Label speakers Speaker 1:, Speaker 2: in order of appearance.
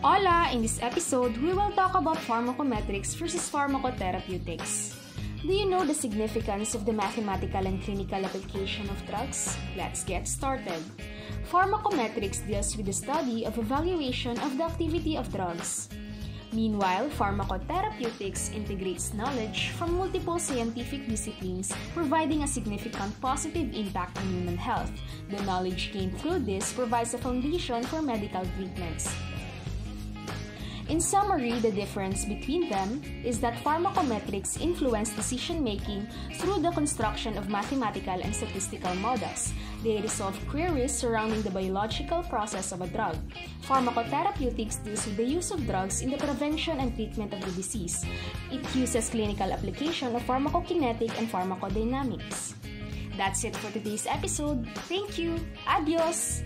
Speaker 1: Hola! In this episode, we will talk about pharmacometrics versus pharmacotherapeutics. Do you know the significance of the mathematical and clinical application of drugs? Let's get started. Pharmacometrics deals with the study of evaluation of the activity of drugs. Meanwhile, pharmacotherapeutics integrates knowledge from multiple scientific disciplines, providing a significant positive impact on human health. The knowledge gained through this provides a foundation for medical treatments. In summary, the difference between them is that pharmacometrics influence decision-making through the construction of mathematical and statistical models. They resolve queries surrounding the biological process of a drug. Pharmacotherapeutics deals with the use of drugs in the prevention and treatment of the disease. It uses clinical application of pharmacokinetic and pharmacodynamics. That's it for today's episode. Thank you. Adios!